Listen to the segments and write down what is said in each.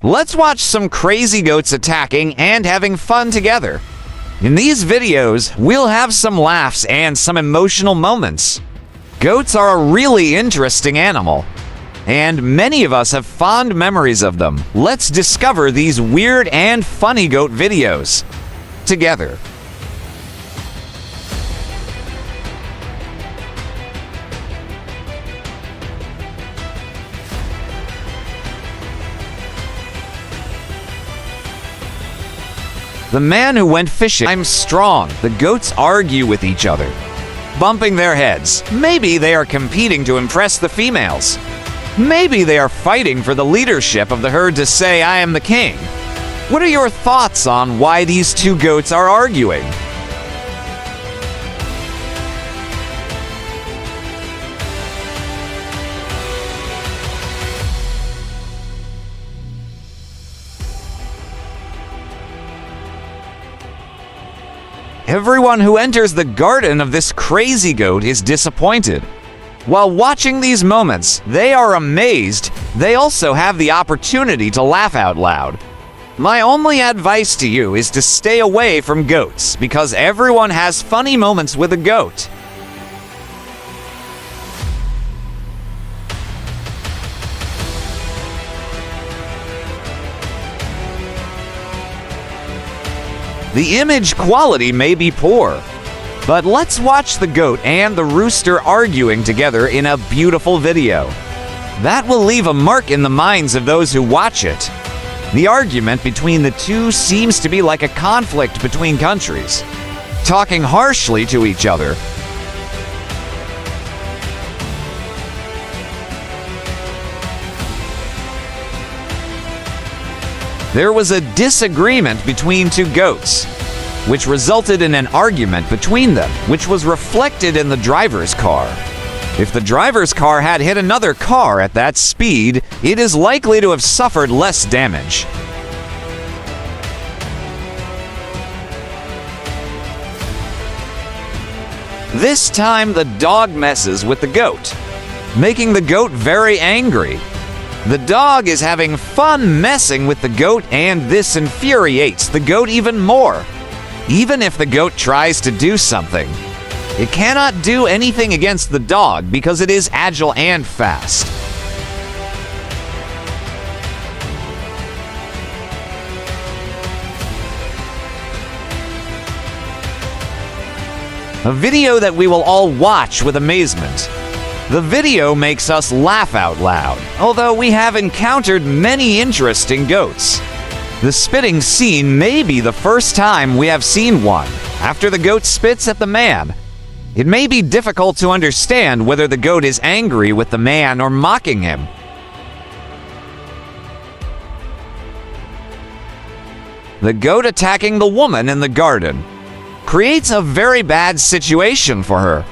Let's watch some crazy goats attacking and having fun together. In these videos, we'll have some laughs and some emotional moments. Goats are a really interesting animal, and many of us have fond memories of them. Let's discover these weird and funny goat videos together. The man who went fishing. I'm strong. The goats argue with each other, bumping their heads. Maybe they are competing to impress the females. Maybe they are fighting for the leadership of the herd to say, I am the king. What are your thoughts on why these two goats are arguing? Everyone who enters the garden of this crazy goat is disappointed. While watching these moments, they are amazed. They also have the opportunity to laugh out loud. My only advice to you is to stay away from goats, because everyone has funny moments with a goat. The image quality may be poor, but let's watch the goat and the rooster arguing together in a beautiful video. That will leave a mark in the minds of those who watch it. The argument between the two seems to be like a conflict between countries, talking harshly to each other. There was a disagreement between two goats, which resulted in an argument between them, which was reflected in the driver's car. If the driver's car had hit another car at that speed, it is likely to have suffered less damage. This time, the dog messes with the goat, making the goat very angry. The dog is having fun messing with the goat, and this infuriates the goat even more. Even if the goat tries to do something, it cannot do anything against the dog because it is agile and fast. A video that we will all watch with amazement. The video makes us laugh out loud, although we have encountered many interesting goats. The spitting scene may be the first time we have seen one. After the goat spits at the man, it may be difficult to understand whether the goat is angry with the man or mocking him. The goat attacking the woman in the garden creates a very bad situation for her.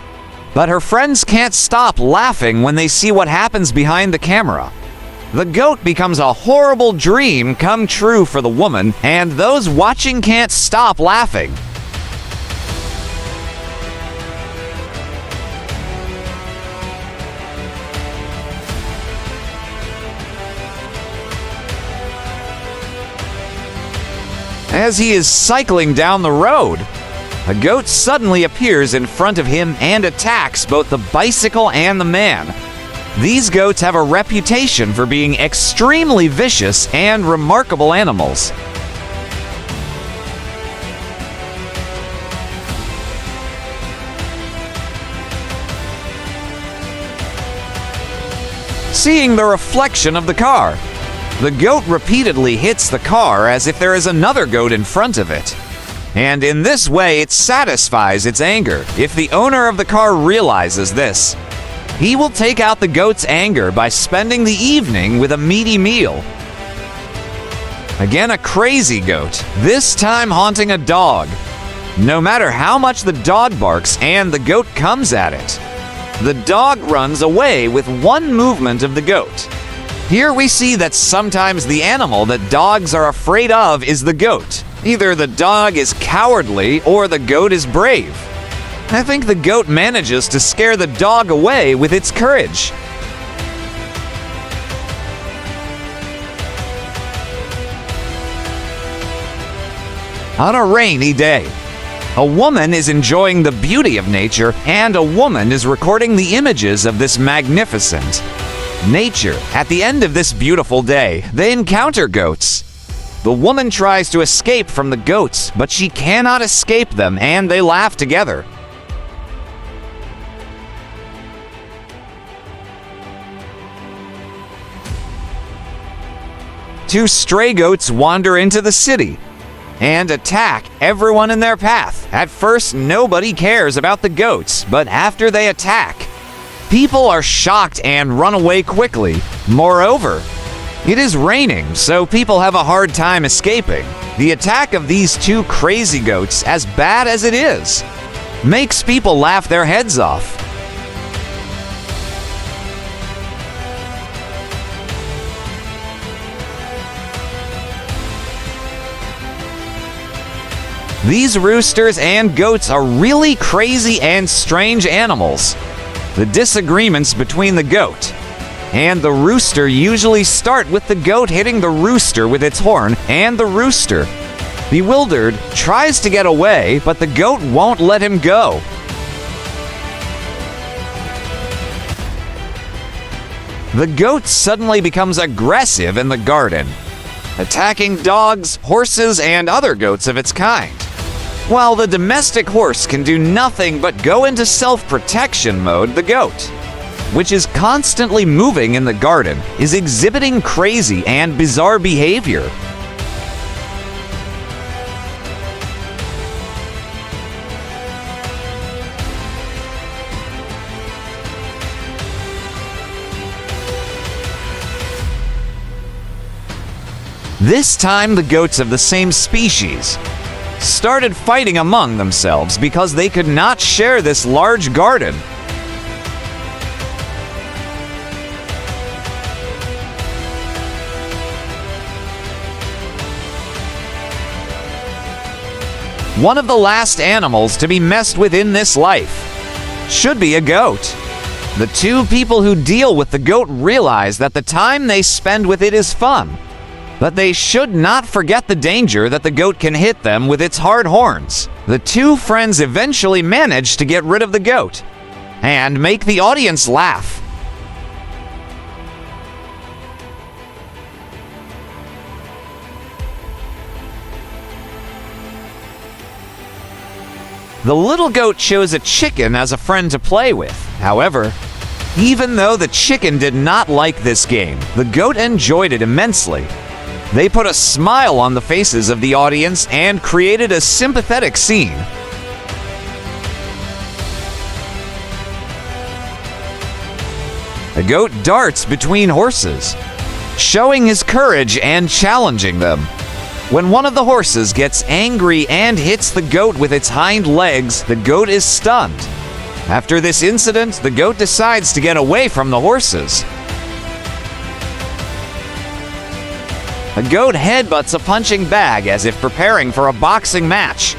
But her friends can't stop laughing when they see what happens behind the camera. The goat becomes a horrible dream come true for the woman, and those watching can't stop laughing. As he is cycling down the road, a goat suddenly appears in front of him and attacks both the bicycle and the man. These goats have a reputation for being extremely vicious and remarkable animals. Seeing the reflection of the car, the goat repeatedly hits the car as if there is another goat in front of it. And in this way, it satisfies its anger. If the owner of the car realizes this, he will take out the goat's anger by spending the evening with a meaty meal. Again, a crazy goat, this time haunting a dog. No matter how much the dog barks and the goat comes at it, the dog runs away with one movement of the goat. Here we see that sometimes the animal that dogs are afraid of is the goat. Either the dog is cowardly or the goat is brave. I think the goat manages to scare the dog away with its courage. On a rainy day, a woman is enjoying the beauty of nature, and a woman is recording the images of this magnificent nature. At the end of this beautiful day, they encounter goats. The woman tries to escape from the goats, but she cannot escape them, and they laugh together. Two stray goats wander into the city and attack everyone in their path. At first, nobody cares about the goats, but after they attack, people are shocked and run away quickly. Moreover, it is raining, so people have a hard time escaping. The attack of these two crazy goats, as bad as it is, makes people laugh their heads off. These roosters and goats are really crazy and strange animals. The disagreements between the goat and the rooster usually start with the goat hitting the rooster with its horn, and the rooster, bewildered, tries to get away, but the goat won't let him go. The goat suddenly becomes aggressive in the garden, attacking dogs, horses, and other goats of its kind. While the domestic horse can do nothing but go into self-protection mode, the goat, which is constantly moving in the garden, is exhibiting crazy and bizarre behavior. This time, the goats of the same species started fighting among themselves because they could not share this large garden. One of the last animals to be messed with in this life should be a goat. The two people who deal with the goat realize that the time they spend with it is fun, but they should not forget the danger that the goat can hit them with its hard horns. The two friends eventually manage to get rid of the goat and make the audience laugh. The little goat chose a chicken as a friend to play with. However, even though the chicken did not like this game, the goat enjoyed it immensely. They put a smile on the faces of the audience and created a sympathetic scene. The goat darts between horses, showing his courage and challenging them. When one of the horses gets angry and hits the goat with its hind legs, the goat is stunned. After this incident, the goat decides to get away from the horses. A goat headbutts a punching bag as if preparing for a boxing match.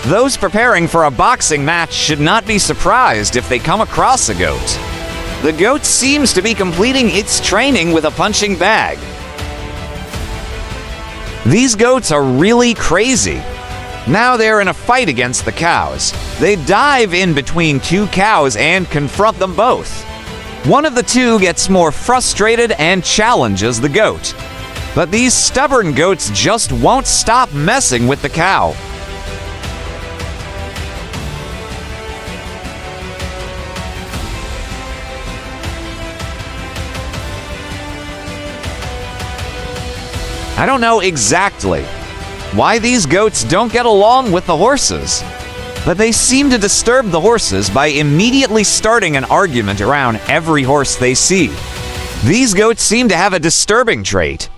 Those preparing for a boxing match should not be surprised if they come across a goat. The goat seems to be completing its training with a punching bag. These goats are really crazy. Now they're in a fight against the cows. They dive in between two cows and confront them both. One of the two gets more frustrated and challenges the goat. But these stubborn goats just won't stop messing with the cow. I don't know exactly why these goats don't get along with the horses, but they seem to disturb the horses by immediately starting an argument around every horse they see. These goats seem to have a disturbing trait.